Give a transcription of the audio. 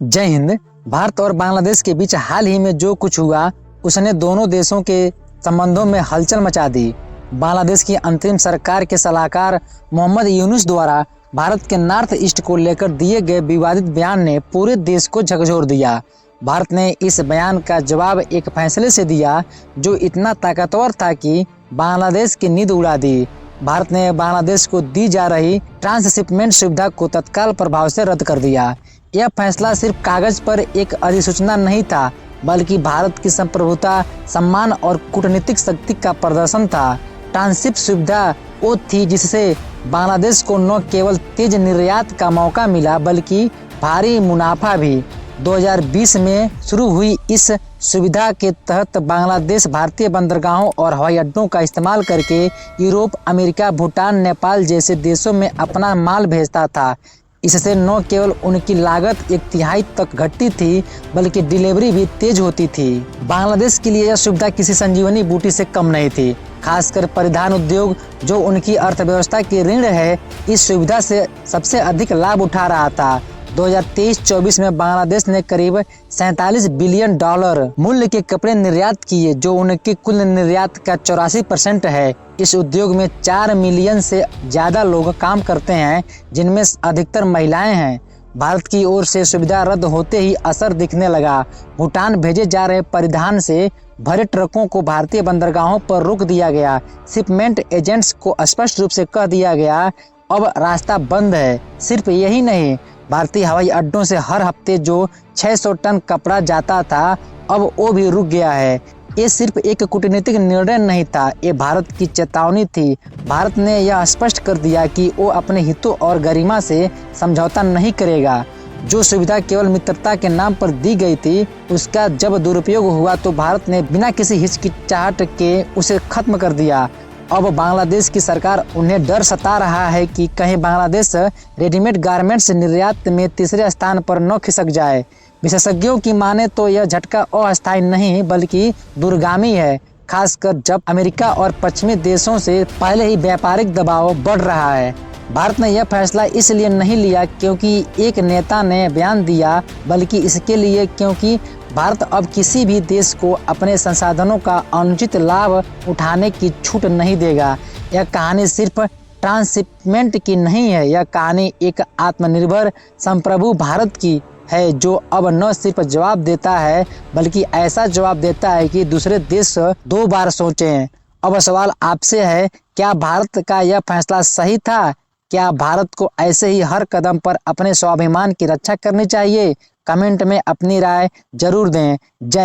जय हिंद। भारत और बांग्लादेश के बीच हाल ही में जो कुछ हुआ उसने दोनों देशों के संबंधों में हलचल मचा दी। बांग्लादेश की अंतरिम सरकार के सलाहकार मोहम्मद यूनुस द्वारा भारत के नॉर्थ ईस्ट को लेकर दिए गए विवादित बयान ने पूरे देश को झकझोर दिया। भारत ने इस बयान का जवाब एक फैसले से दिया जो इतना ताकतवर था कि बांग्लादेश की नींद उड़ा दी। भारत ने बांग्लादेश को दी जा रही ट्रांसशिपमेंट सुविधा को तत्काल प्रभाव से रद्द कर दिया। यह फैसला सिर्फ कागज पर एक अधिसूचना नहीं था, बल्कि भारत की संप्रभुता, सम्मान और कूटनीतिक शक्ति का प्रदर्शन था। ट्रांसशिप सुविधा वो थी जिससे बांग्लादेश को न केवल तेज निर्यात का मौका मिला, बल्कि भारी मुनाफा भी। 2020 में शुरू हुई इस सुविधा के तहत बांग्लादेश भारतीय बंदरगाहों और हवाई अड्डों का इस्तेमाल करके यूरोप, अमेरिका, भूटान, नेपाल जैसे देशों में अपना माल भेजता था। इससे न केवल उनकी लागत 1/3 तक घटती थी, बल्कि डिलीवरी भी तेज होती थी। बांग्लादेश के लिए यह सुविधा किसी संजीवनी बूटी से कम नहीं थी। खासकर परिधान उद्योग, जो उनकी अर्थव्यवस्था की रीढ़ है, इस सुविधा से सबसे अधिक लाभ उठा रहा था। 2023-24 में बांग्लादेश ने करीब $47 बिलियन मूल्य के कपड़े निर्यात किए, जो उनके कुल निर्यात का 84% है। इस उद्योग में 4 मिलियन से ज्यादा लोग काम करते हैं, जिनमें अधिकतर महिलाएं हैं। भारत की ओर से सुविधा रद्द होते ही असर दिखने लगा। भूटान भेजे जा रहे परिधान से भरे ट्रकों को भारतीय बंदरगाहों पर रोक दिया गया। शिपमेंट एजेंट्स को स्पष्ट रूप से कह दिया गया, अब रास्ता बंद है। सिर्फ यही नहीं, भारतीय हवाई अड्डों से हर हफ्ते जो 600 टन कपड़ा जाता था, अब वो भी रुक गया है। ये सिर्फ एक कूटनीतिक निर्णय नहीं था, ये भारत की चेतावनी थी। भारत ने यह स्पष्ट कर दिया कि वो अपने हितों और गरिमा से समझौता नहीं करेगा। जो सुविधा केवल मित्रता के नाम पर दी गई थी, उसका जब दुरुपयोग हुआ तो भारत ने बिना किसी हिचकिचाहट के उसे खत्म कर दिया। अब बांग्लादेश की सरकार उन्हें डर सता रहा है कि कहीं बांग्लादेश रेडीमेड गारमेंट्स निर्यात में तीसरे स्थान पर न खिसक जाए। विशेषज्ञों की माने तो यह झटका अस्थायी नहीं, बल्कि दूरगामी है, खासकर जब अमेरिका और पश्चिमी देशों से पहले ही व्यापारिक दबाव बढ़ रहा है। भारत ने यह फैसला इसलिए नहीं लिया क्योंकि एक नेता ने बयान दिया, बल्कि इसके लिए क्योंकि भारत अब किसी भी देश को अपने संसाधनों का अनुचित लाभ उठाने की छूट नहीं देगा। यह कहानी सिर्फ ट्रांसशिपमेंट की नहीं है, यह कहानी एक आत्मनिर्भर संप्रभु भारत की है, जो अब न सिर्फ जवाब देता है, बल्कि ऐसा जवाब देता है कि दूसरे देश 2 बार सोचें। अब सवाल आपसे है, क्या भारत का यह फैसला सही था? क्या भारत को ऐसे ही हर कदम पर अपने स्वाभिमान की रक्षा करनी चाहिए? कमेंट में अपनी राय जरूर दें। जय